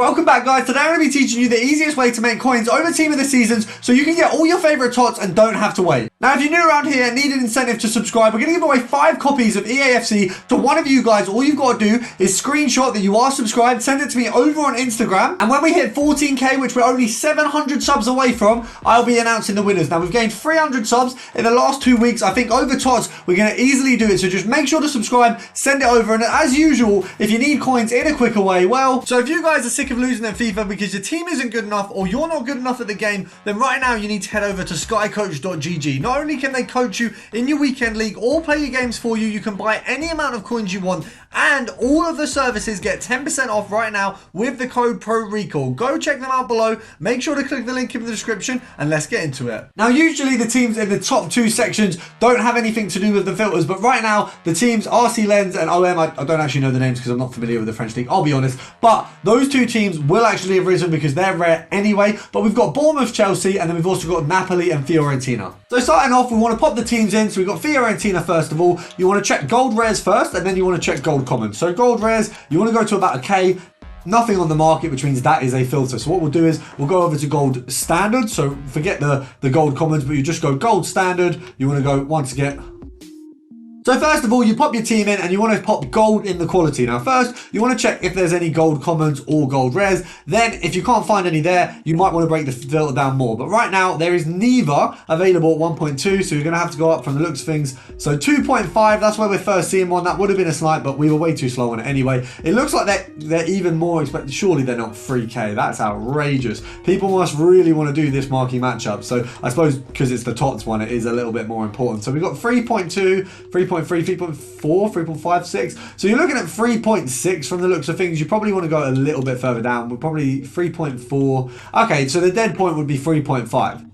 Welcome back, guys. Today I'm going to be teaching you the easiest way to make coins over Team of the Seasons so you can get all your favorite tots and don't have to wait. Now, if you're new around here and need an incentive to subscribe, we're going to give away 5 copies of EAFC to one of you guys. All you've got to do is screenshot that you are subscribed, send it to me over on Instagram, and when we hit 14k, which we're only 700 subs away from, I'll be announcing the winners. Now, we've gained 300 subs in the last 2 weeks. I think over tots, we're going to easily do it, so just make sure to subscribe, send it over, and as usual, if you need coins in a quicker way, well, so if you guys are sick of losing in FIFA because your team isn't good enough or you're not good enough at the game, then right now you need to head over to skycoach.gg. Not only can they coach you in your weekend league or play your games for you, you can buy any amount of coins you want, and all of the services get 10% off right now with the code PRORECALL. Go check them out below. Make sure to click the link in the description and let's get into it. Now, usually the teams in the top 2 sections don't have anything to do with the filters, but right now the teams RC Lens and OM, I don't actually know the names because I'm not familiar with the French league, I'll be honest, but those 2 teams will actually have risen because they're rare anyway. But we've got Bournemouth, Chelsea, and then we've also got Napoli and Fiorentina. So starting off, we want to pop the teams in. So we've got Fiorentina first of all. You want to check gold rares first, and then you want to check gold commons. So gold rares, you want to go to about a K. Nothing on the market, which means that is a filter. So what we'll do is we'll go over to gold standard. So forget the gold commons, but you just go gold standard. You want to go once again. So first of all, you pop your team in and you want to pop gold in the quality. Now first, you want to check if there's any gold commons or gold rares. Then if you can't find any there, you might want to break the filter down more. But right now, there is neither available at 1.2, so you're going to have to go up from the looks of things. So 2.5, that's where we're first seeing one. That would have been a snipe, but we were way too slow on it anyway. It looks like they're even more expensive. Surely they're not 3k. That's outrageous. People must really want to do this marquee matchup. So I suppose because it's the TOTS one, it is a little bit more important. So we've got 3.2, 3.3, 3.4, 3.5, 6. So you're looking at 3.6 from the looks of things. You probably want to go a little bit further down. We're probably 3.4. Okay, so the dead point would be 3.5.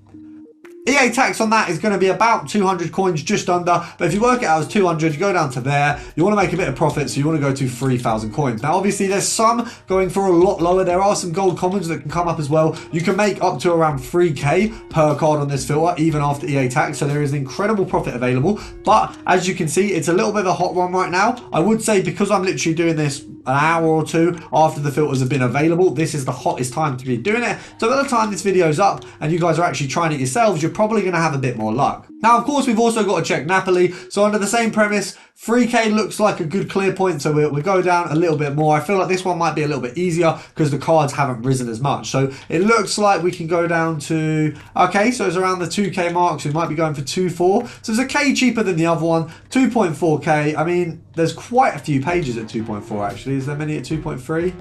EA tax on that is going to be about 200 coins, just under. But if you work it out as 200, you go down to there. You want to make a bit of profit, so you want to go to 3,000 coins. Now, obviously, there's some going for a lot lower. There are some gold commons that can come up as well. You can make up to around 3k per card on this filter, even after EA tax. So there is incredible profit available. But as you can see, it's a little bit of a hot one right now. I would say because I'm literally doing this an hour or 2 after the filters have been available, this is the hottest time to be doing it. So by the time this video's up and you guys are actually trying it yourselves, you're probably going to have a bit more luck. Now, of course, we've also got to check Napoli. So under the same premise, 3k looks like a good clear point, so we'll go down a little bit more. I feel like this one might be a little bit easier because the cards haven't risen as much. So it looks like we can go down to, okay, so it's around the 2k mark, so we might be going for 2.4. So it's a k cheaper than the other one, 2.4k. I mean, there's quite a few pages at 2.4 actually. Is there many at 2.3?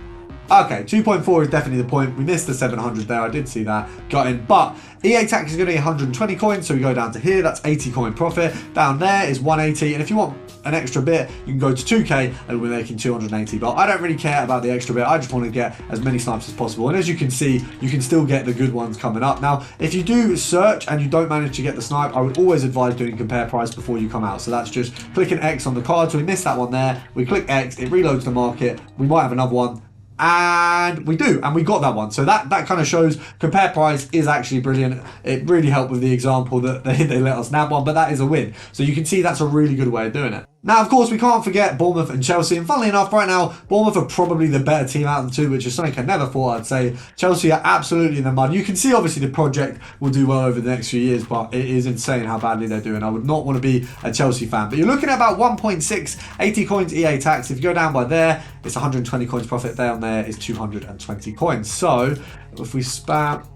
Okay, 2.4 is definitely the point. We missed the 700 there. I did see that. Got in. But EA tax is going to be 120 coins. So we go down to here. That's 80 coin profit. Down there is 180. And if you want an extra bit, you can go to 2k and we're making 280. But I don't really care about the extra bit. I just want to get as many snipes as possible. And as you can see, you can still get the good ones coming up. Now, if you do search and you don't manage to get the snipe, I would always advise doing compare price before you come out. So that's just clicking X on the card. So we missed that one there. We click X. It reloads the market. We might have another one. And we do, and we got that one. So that kind of shows compare price is actually brilliant. It really helped with the example that they let us nab one, but that is a win. So you can see that's a really good way of doing it. Now, of course, we can't forget Bournemouth and Chelsea. And funnily enough, right now, Bournemouth are probably the better team out of the 2, which is something I never thought I'd say. Chelsea are absolutely in the mud. You can see, obviously, the project will do well over the next few years, but it is insane how badly they're doing. I would not want to be a Chelsea fan. But you're looking at about 1.6, 80 coins EA tax. If you go down by there, it's 120 coins profit. Down there is 220 coins. So if we spam,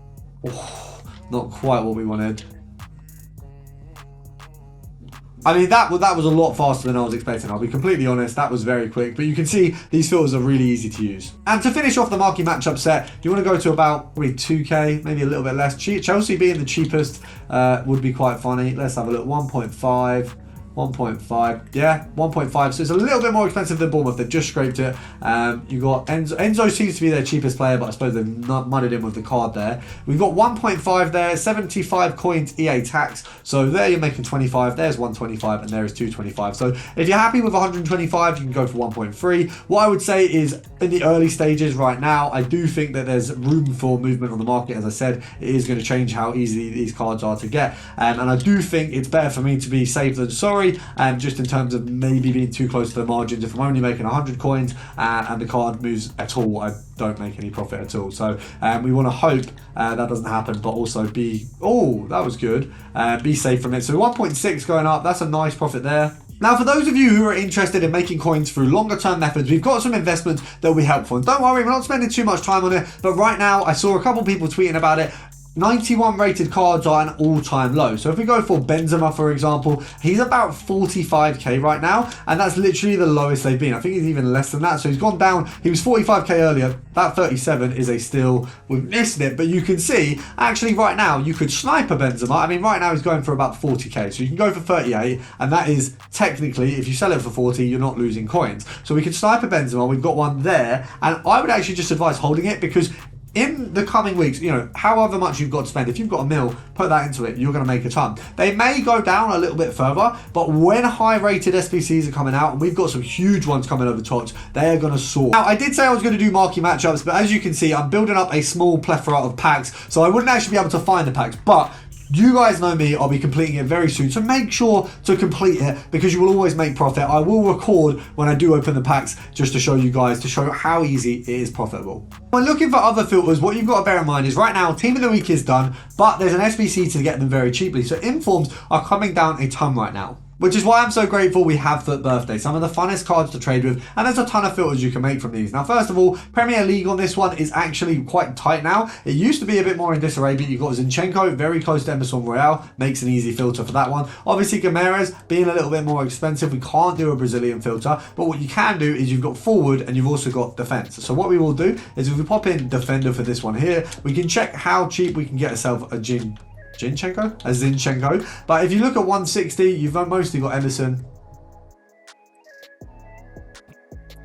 not quite what we wanted. I mean, that was a lot faster than I was expecting. I'll be completely honest, that was very quick. But you can see these filters are really easy to use. And to finish off the marquee matchup set, you want to go to about probably 2k, maybe a little bit less. Chelsea being the cheapest would be quite funny. Let's have a look, 1.5. 1.5, yeah, 1.5. So it's a little bit more expensive than Bournemouth. They've just scraped it. You got Enzo. Enzo seems to be their cheapest player, but I suppose they've not mudded in with the card there. We've got 1.5 there, 75 coins EA tax. So there you're making 25. There's 125, and there is 225. So if you're happy with 125, you can go for 1.3. What I would say is in the early stages right now, I do think that there's room for movement on the market. As I said, it is going to change how easy these cards are to get, and I do think it's better for me to be safe than sorry. sorry, just in terms of maybe being too close to the margins. If I'm only making 100 coins and the card moves at all, I don't make any profit at all. So we want to hope that doesn't happen, but also be, oh, that was good, be safe from it. So 1.6 going up, that's a nice profit there. Now, for those of you who are interested in making coins through longer term methods, we've got some investments that will be helpful. And don't worry, we're not spending too much time on it, but right now I saw a couple people tweeting about it. 91 rated cards are an all-time low. So if we go for Benzema, for example, he's about 45k right now, and that's literally the lowest they've been. I think he's even less than that. So he's gone down. He was 45k earlier. That 37 is a steal. We've missed it, but you can see actually right now you could snipe a Benzema. I mean, right now he's going for about 40k, so you can go for 38, and that is technically, if you sell it for 40, you're not losing coins. So we could snipe a Benzema. We've got one there, and I would actually just advise holding it, because in the coming weeks, you know, however much you've got to spend, if you've got a mil, put that into it, you're going to make a ton. They may go down a little bit further, but when high rated SBCs are coming out, and we've got some huge ones coming over TOTS, they are going to soar. Now, I did say I was going to do marquee matchups, but as you can see, I'm building up a small plethora of packs, so I wouldn't actually be able to find the packs, but you guys know me, I'll be completing it very soon, so make sure to complete it, because you will always make profit. I will record when I do open the packs just to show you guys, to show how easy it is profitable. When looking for other filters, what you've got to bear in mind is right now, Team of the Week is done, but there's an SBC to get them very cheaply. So informs are coming down a ton right now, which is why I'm so grateful we have FUT Birthday. Some of the funnest cards to trade with, and there's a ton of filters you can make from these. Now, first of all, Premier League on this one is actually quite tight now. It used to be a bit more in disarray, but you've got Zinchenko, very close to Emerson Royale, makes an easy filter for that one. Obviously, Gameres being a little bit more expensive, we can't do a Brazilian filter, but what you can do is you've got forward and you've also got defense. So what we will do is if we pop in defender for this one here, we can check how cheap we can get ourselves a Zinchenko. But if you look at 160, you've mostly got Emerson.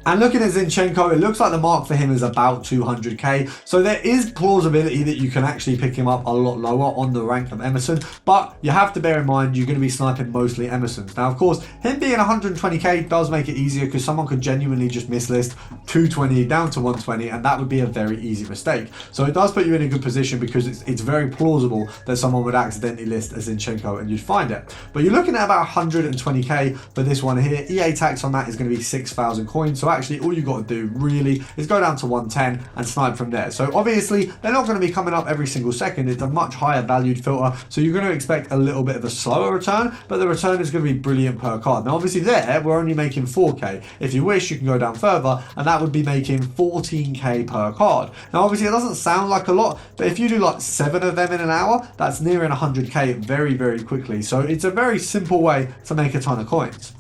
And looking at Zinchenko, it looks like the mark for him is about 200k. So there is plausibility that you can actually pick him up a lot lower on the rank of Emerson. But you have to bear in mind, you're going to be sniping mostly Emersons. Now, of course, him being 120k does make it easier, because someone could genuinely just mislist 220 down to 120, and that would be a very easy mistake. So it does put you in a good position, because it's very plausible that someone would accidentally list a Zinchenko and you'd find it. But you're looking at about 120k for this one here. EA tax on that is going to be 6,000 coins. So actually all you got to do really is go down to 110 and snipe from there. So obviously they're not going to be coming up every single second. It's a much higher valued filter, so you're going to expect a little bit of a slower return, but the return is going to be brilliant per card. Now obviously there we're only making 4k. If you wish, you can go down further, and that would be making 14k per card. Now obviously it doesn't sound like a lot, but if you do like 7 of them in an hour, that's nearing 100k very quickly. So it's a very simple way to make a ton of coins.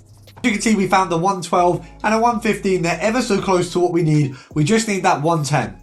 You can see we found the 112 and a 115. They're ever so close to what we need. We just need that 110.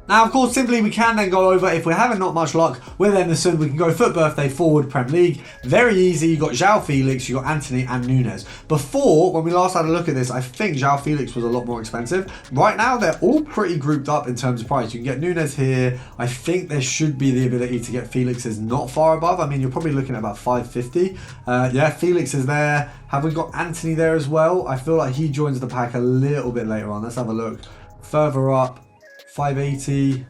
Now, of course, simply we can then go over, if we're having not much luck with Emerson, we can go FUT Birthday, forward, Prem League. Very easy. You got João Felix, you got Anthony and Nunes. Before, when we last had a look at this, I think João Felix was a lot more expensive. Right now, they're all pretty grouped up in terms of price. You can get Nunes here. I think there should be the ability to get Felix's not far above. I mean, you're probably looking at about 550. Yeah, Felix is there. Have we got Anthony there as well? I feel like he joins the pack a little bit later on. Let's have a look. Further up. 580.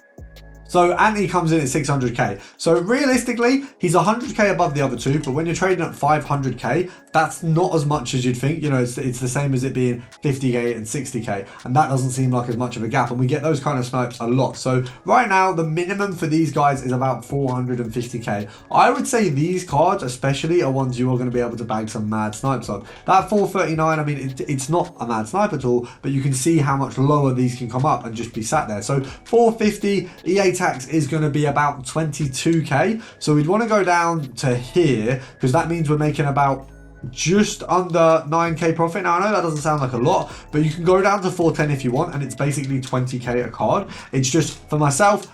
So Anthony comes in at 600k. So realistically, he's 100k above the other two, but when you're trading at 500k, that's not as much as you'd think. You know, it's the same as it being 50k and 60k, and that doesn't seem like as much of a gap, and we get those kind of snipes a lot. So right now, the minimum for these guys is about 450k. I would say these cards especially are ones you are going to be able to bag some mad snipes on. That 439, I mean, it's not a mad snipe at all, but you can see how much lower these can come up and just be sat there. So 450, EA tax is going to be about 22k. So we'd want to go down to here, because that means we're making about just under 9k profit. Now I know that doesn't sound like a lot, but you can go down to 410 if you want, and it's basically 20k a card. It's just, for myself,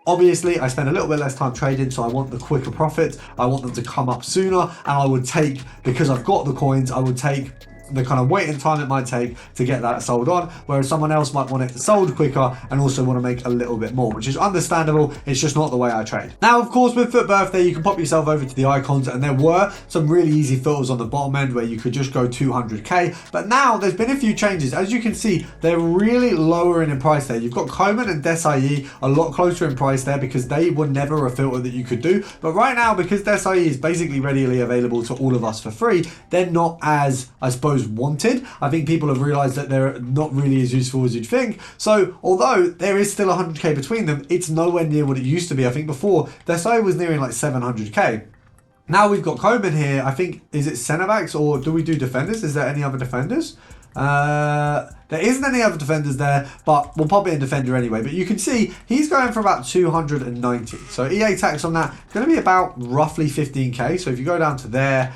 obviously I spend a little bit less time trading, so I want the quicker profits. I want them to come up sooner, and I would take, because I've got the coins, I would take the kind of waiting time it might take to get that sold on, whereas someone else might want it sold quicker and also want to make a little bit more, which is understandable. It's just not the way I trade. Now, of course, with Foot Birthday, you can pop yourself over to the icons, and there were some really easy filters on the bottom end where you could just go 200k, but now there's been a few changes. As you can see, they're really lowering in price there. You've got Coleman and Desai a lot closer in price there because they were never a filter that you could do, but right now, because Desai is basically readily available to all of us for free, they're not as, I suppose, wanted. I think people have realized that they're not really as useful as you'd think. So although there is still 100k between them, it's nowhere near what it used to be. I think before Desai was nearing like 700k. Now we've got Coleman here. I think, is it centre backs or do we do defenders? Is there any other defenders? There isn't any other defenders there, but we'll pop it in defender anyway. But you can see he's going for about 290. So EA tax on that is going to be about roughly 15k. So if you go down to there,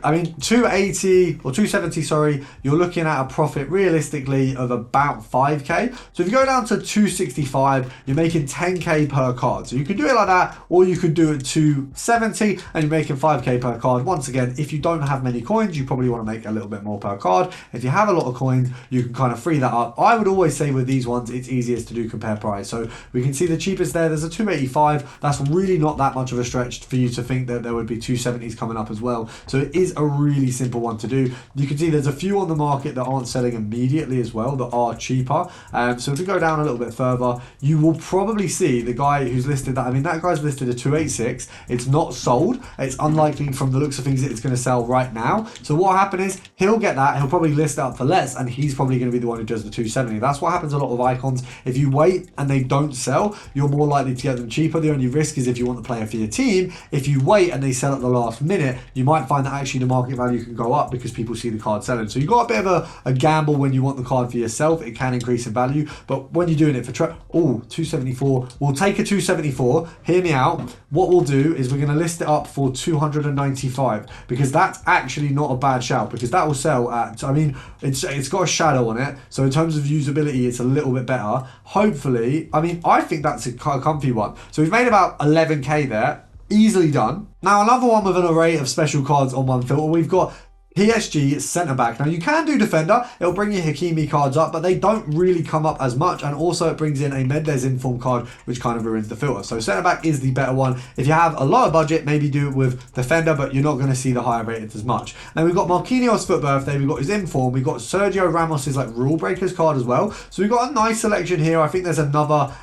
I mean, 280 or 270, sorry, you're looking at a profit realistically of about 5k. So if you go down to 265, you're making 10k per card. So you can do it like that, or you could do it 270 and you're making 5k per card. Once again, if you don't have many coins, you probably want to make a little bit more per card. If you have a lot of coins, you can kind of free that up. I would always say with these ones, it's easiest to do compare price. So we can see the cheapest there's a 285. That's really not that much of a stretch for you to think that there would be 270s coming up as well. So it is a really simple one to do. You can see there's a few on the market that aren't selling immediately as well, that are cheaper. So if we go down a little bit further, you will probably see the guy who's listed that. I mean, that guy's listed a 286. It's not sold. It's unlikely from the looks of things that it's going to sell right now. So what will happen is he'll get that. He'll probably list it up for less, and he's probably going to be the one who does the 270. That's what happens a lot of icons. If you wait and they don't sell, you're more likely to get them cheaper. The only risk is if you want the player for your team. If you wait and they sell at the last minute, you might find that actually the market value can go up because people see the card selling. So you've got a bit of a gamble when you want the card for yourself. It can increase in value, but when you're doing it for 274, we'll take a 274. Hear me out. What we'll do is we're going to list it up for 295 because that's actually not a bad shout, because that will sell at, I mean, it's got a shadow on it, so in terms of usability it's a little bit better. Hopefully, I mean, I think that's a comfy one. So we've made about 11k there. Easily done. Now another one with an array of special cards on one filter. We've got PSG centre back. Now you can do defender, it'll bring your Hakimi cards up, but they don't really come up as much, and also it brings in a Mendes inform card, which kind of ruins the filter. So centre back is the better one. If you have a lower budget, maybe do it with defender, but you're not going to see the higher rated as much. Then we've got Marquinhos Foot Birthday, we've got his inform, we've got Sergio Ramos's like rule breakers card as well. So we've got a nice selection here. I think there's another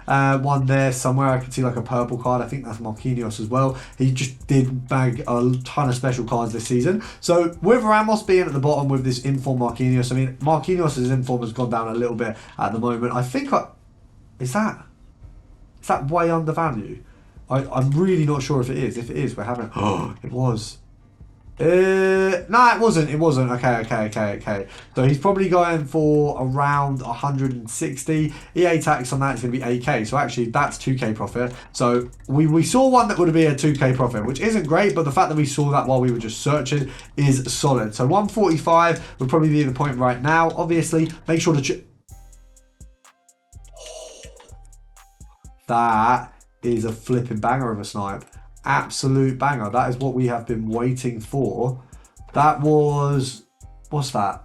one there somewhere. I can see like a purple card. I think that's Marquinhos as well. He just did bag a ton of special cards this season. So with Ramos being at the bottom with this inform Marquinhos, I mean, Marquinhos' inform has gone down a little bit at the moment. I think is that way undervalued? I'm really not sure if it is. If it is, we're having it was. No, it wasn't. Okay. So he's probably going for around 160. EA tax on that is going to be 8k. So actually that's 2k profit. So we saw one that would be a 2k profit, which isn't great, but the fact that we saw that while we were just searching is solid. So 145 would probably be the point right now. Obviously, make sure to that is a flipping banger of a snipe. Absolute banger. That is what we have been waiting for. That was, what's that?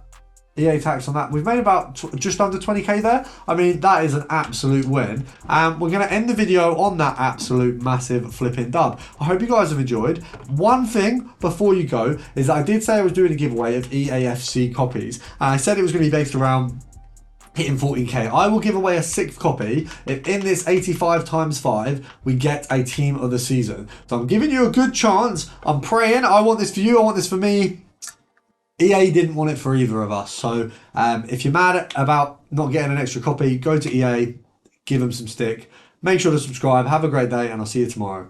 EA tax on that. We've made about just under 20k there. I mean, that is an absolute win. We're going to end the video on that absolute massive flipping dub. I hope you guys have enjoyed. One thing before you go is that I did say I was doing a giveaway of EAFC copies. I said it was going to be based around hitting 14k. I will give away a 6th copy if in this 85 times 5 we get a team of the season. So I'm giving you a good chance. I'm praying. I want this for you. I want this for me. EA didn't want it for either of us. So if you're mad about not getting an extra copy, go to EA, give them some stick. Make sure to subscribe. Have a great day, and I'll see you tomorrow.